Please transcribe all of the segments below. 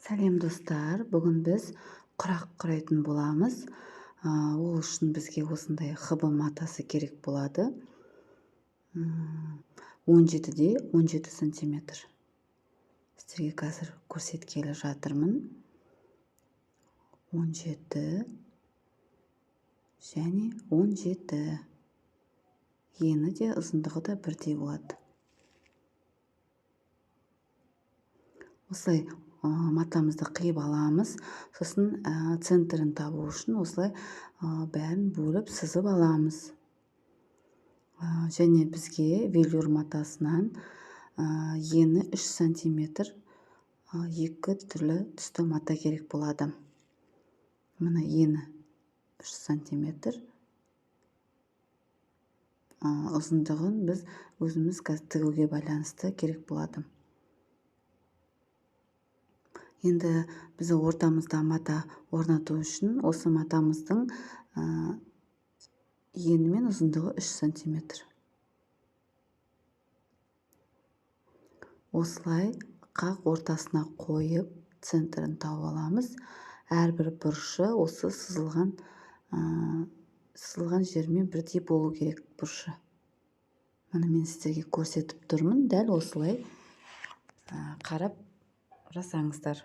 Сәлем достар, бүгін біз құрақ құрайтын боламыз. Ол үшін бізге осындай хб матасы керек болады. 17-де 17 сантиметр. Сіздерге қазір көрсеткелі жатырмын. 17 және 17. Ені де ұзындығы да бірдей болады. Осылай матамызды қиып аламыз. Сосын центрін табу үшін осылай бәрін бөліп сызып аламыз. Және бізге велюр матасынан ені 3 сантиметр екі түрлі түсті мата керек болады. Мына ені 3 сантиметр. Ұзындығын біз өзіміз тігуге байланысты керек болады. Енді біз ортамызда мата орнату үшін осы матамыздың ені мен ұзындығы 3 сантиметр. Осылай қақ ортасына қойып центрін тауып аламыз. Әрбір бұрышы осы сызылған жермен бірдей болу керек бұрышы. Мұны мен сіздерге көрсетіп тұрмын. Дәл осылай қарап жасаңыздар.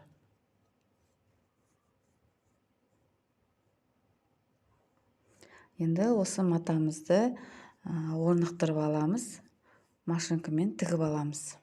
Енді осы матамызды орнықтырып аламыз. Машинкамен тігіп аламыз.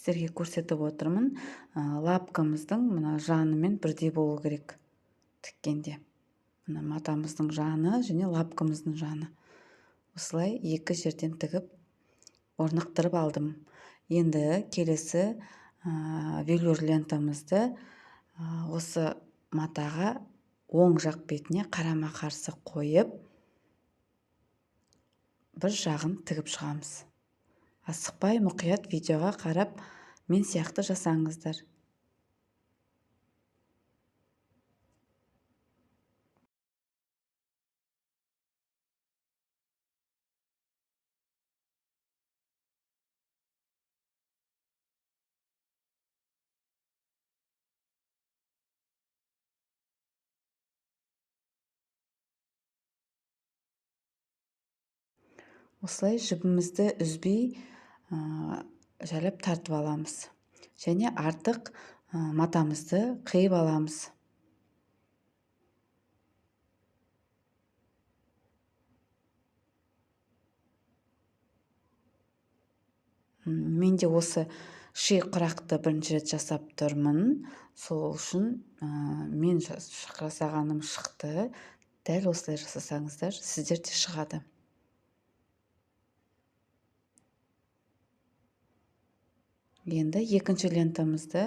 Сіздерге көрсетіп отырмын. Лапкамыздың мына жанымен бірдей болу керек тіккенде. Мына матамыздың жаны және лапкамыздың жаны. Осылай екі жерден тігіп орнықтырып алдым. Енді келесі велюр лентамызды осы матаға оң жақ бетіне қарама-қарсы қойып, бір жағын тігіп шығамыз. Асықпай мұқият видеоға қарап, мен сияқты жасаңыздар. Осылай жібімізді үзбей жайлап тартып аламыз. Және артық матамызды қиып аламыз. Мен де осы ши құрақты бірінші рет жасап тұрмын. Сол үшін мен жасағаным шықты. Дәл осылай жасасаңыздар, сіздер де шығады. Енді екінші лентамызды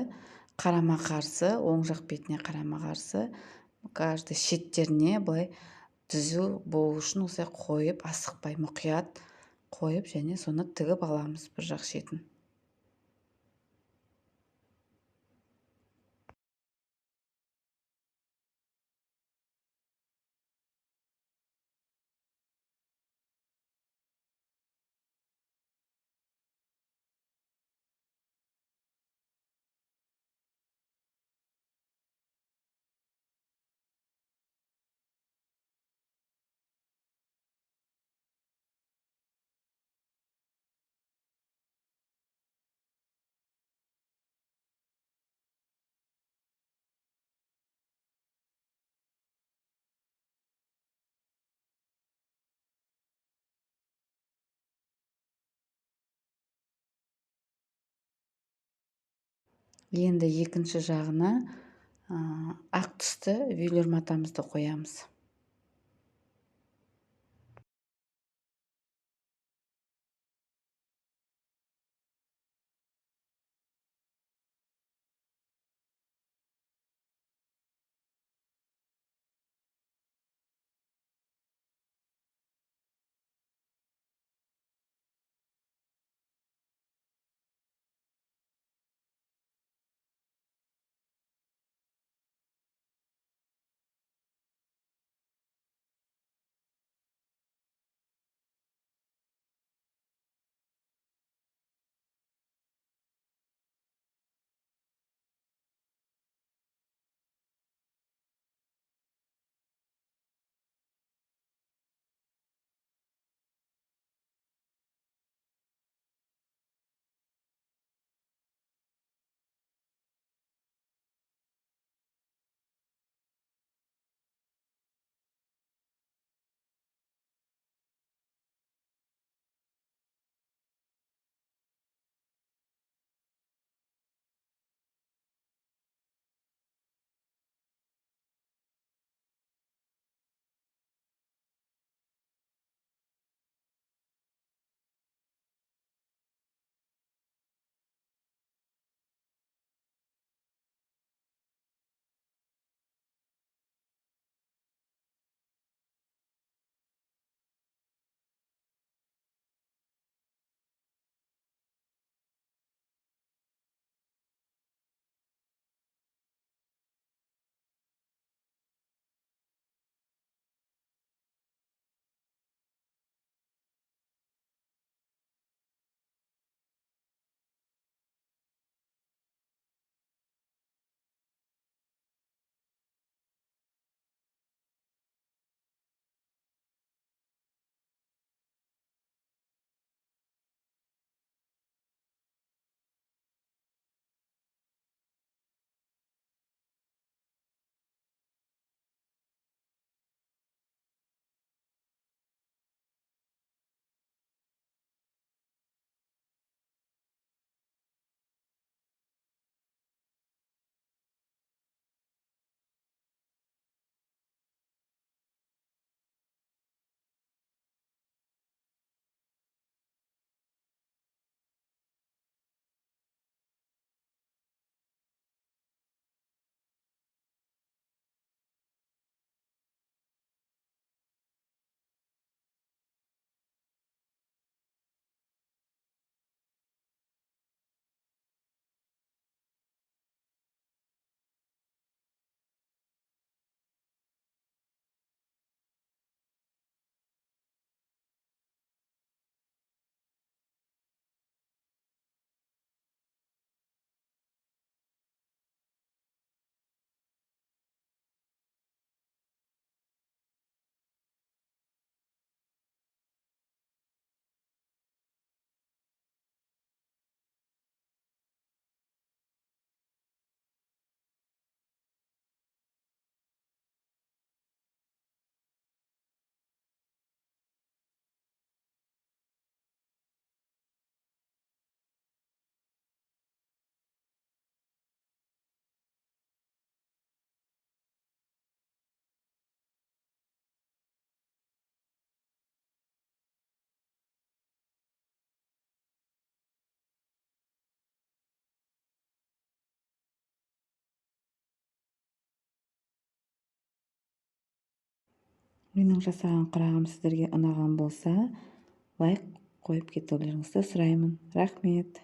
қарама-қарсы, оң жақ бетіне қарама-қарсы, каждый шеттеріне былай түзу болу үшін осылай қойып, асықпай мұқият қойып, және соны тігіп аламыз бір жақ шетін. Енді екінші жағына ақ түсті велюр матамызды қоямыз. Менің жасаған құрағым сіздерге ұнаған болса, лайк қойып кетулеріңізді сұраймын. Рахмет.